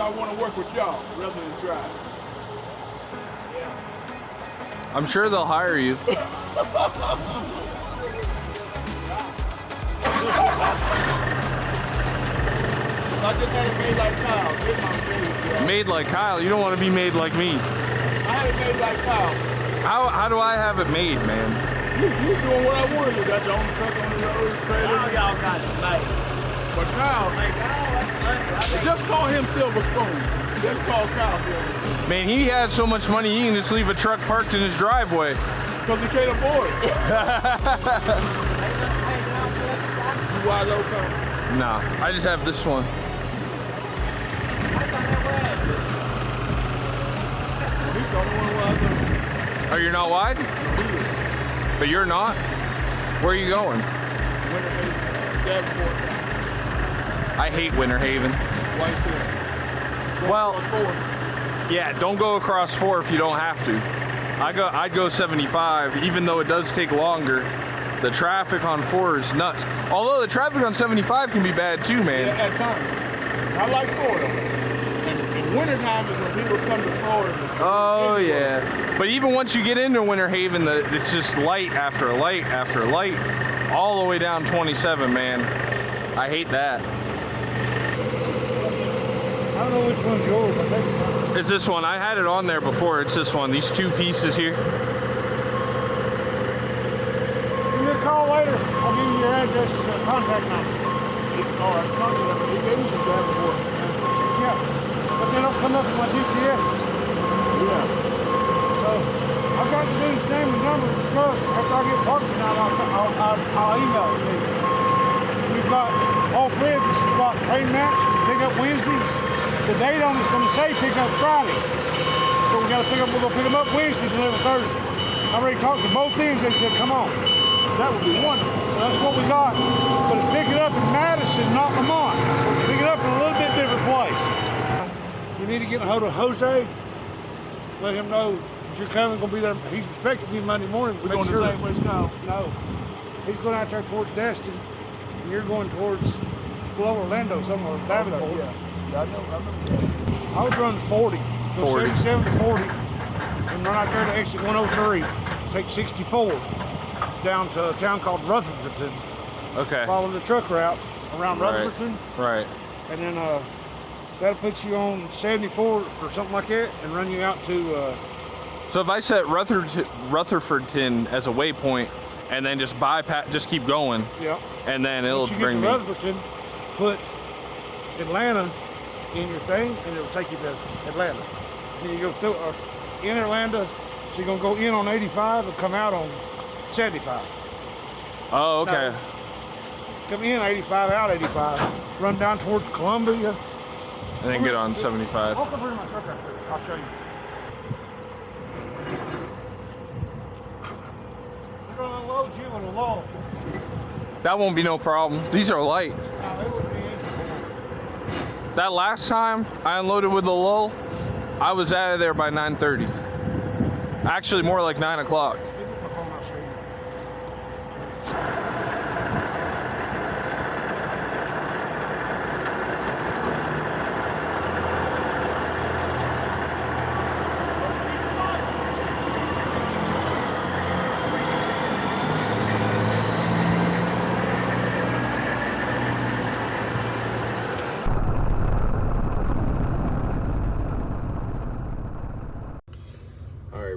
I want to work with y'all rather than drive. I'm sure they'll hire you. I just had it made like Kyle. Made like Kyle? You don't want to be made like me. I had it made like Kyle. How do I have it made, man? You doing what I wanted. You got your own truck on the road, trailer. Now y'all got it made. But Kyle, just call him Silver Spoon. Just call Kyle Silver Spoon. Man, he has so much money, he can just leave a truck parked in his driveway. Because he can't afford it. You wide low car? Nah, I just have this one. He's the only one wide low. Oh, you're not wide? But you're not? Where are you going? Winter Haven, Davenport. I hate Winter Haven. Why you say? Well, yeah, don't go across 4 if you don't have to. I'd go 75, even though it does take longer. The traffic on 4 is nuts. Although the traffic on 75 can be bad too, man. Yeah, at times. I like Florida. And wintertime is when people come to Florida. Oh yeah. But even once you get into Winter Haven, it's just light after light after light, all the way down 27, man. I hate that. I don't know which one's yours. I think It's this one. I had it on there before. It's this one. These 2 pieces here. give me a call later. I'll give you your address and contact number. All right, contact number. He gave me some Davenport. Yeah. But they don't come up with my GPS. Yeah. So I've got the dude's name and number and stuff. After I get parking tonight, I'll email it to you. We've got all 3 of us have got train match, pick up Wednesday. The date on it's going to say pick up Friday. So we're going to pick them up Wednesday, deliver Thursday. I already talked to both ends. They said, come on. That would be wonderful. So that's what we got. But it's picking up in Madison, not Lamont. Pick it up in a little bit different place. You need to get a hold of Jose. Let him know that you're coming. Going to be there. He's expecting you Monday morning. We're going the same way as Kyle. No. He's going out there towards Destin. And you're going towards below Orlando somewhere. Davenport. Yeah. I know. I would run 40. Go 40. 77 to 40. And run out there to exit 103. Take 64 down to a town called Rutherfordton. Okay. Follow the truck route around Rutherfordton. Right. And then that'll put you on 74 or something like that and run you out to... So if I set Rutherfordton as a waypoint and then just bypass, just keep going. Yep. And then it'll bring me... Once you get to Rutherfordton, put Atlanta in your thing and it'll take you to Atlanta. Then you go through in Atlanta, so you're going to go in on 85 and come out on 75. Oh, okay. Now, come in 85, out 85, run down towards Columbia. And then get on 75. Walk over to my truck right there. I'll show you. They're going to unload you in a lull. That won't be no problem. These are light. No, they would be easy. That last time I unloaded with the lull, I was out of there by 9:30. Actually, more like 9 o'clock.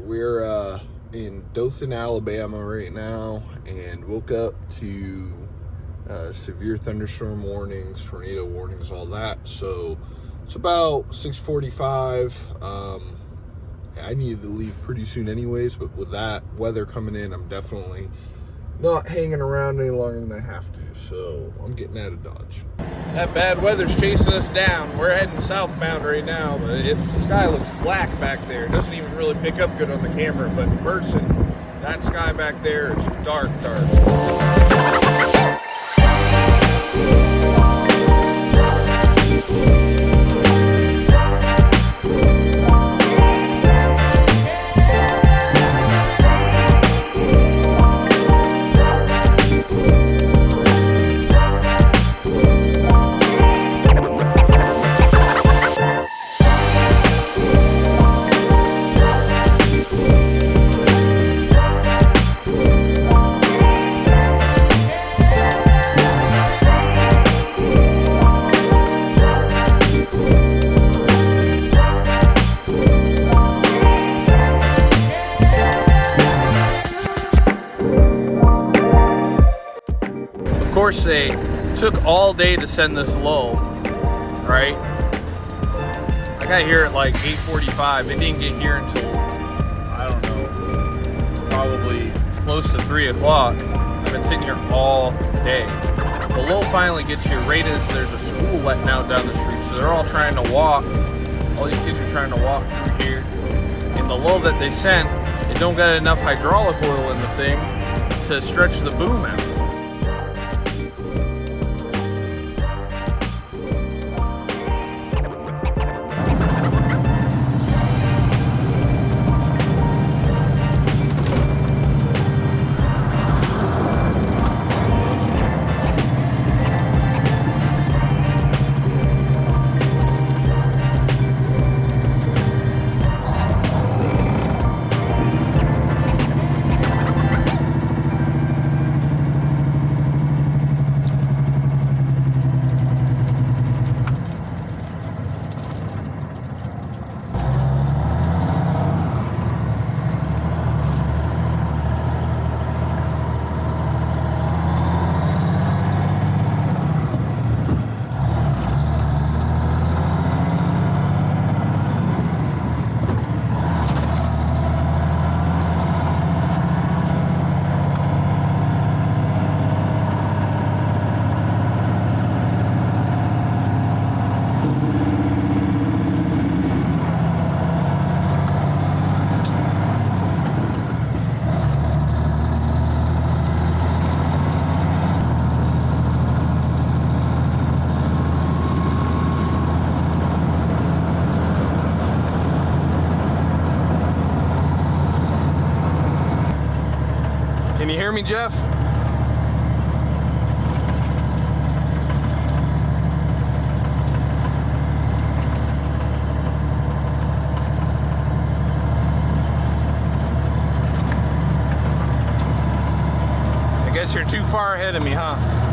We're in Dothan, Alabama right now, and woke up to severe thunderstorm warnings, tornado warnings, all that. So it's about 6:45. I needed to leave pretty soon anyways, but with that weather coming in, I'm definitely not hanging around any longer than I have to. So I'm getting out of Dodge. That bad weather's chasing us down. We're heading southbound right now, but the sky looks black back there. It doesn't even really pick up good on the camera, but in person, that sky back there is dark, dark. course, they took all day to send this lull, right? I got here at like 8:45. It didn't get here until, I don't know, probably close to 3 o'clock. I've been sitting here all day. The lull finally gets here right as there's a school letting out down the street. So they're all trying to walk. All these kids are trying to walk through here. And the lull that they sent, it don't got enough hydraulic oil in the thing to stretch the boom out. Can you hear me, Jeff? I guess you're too far ahead of me, huh?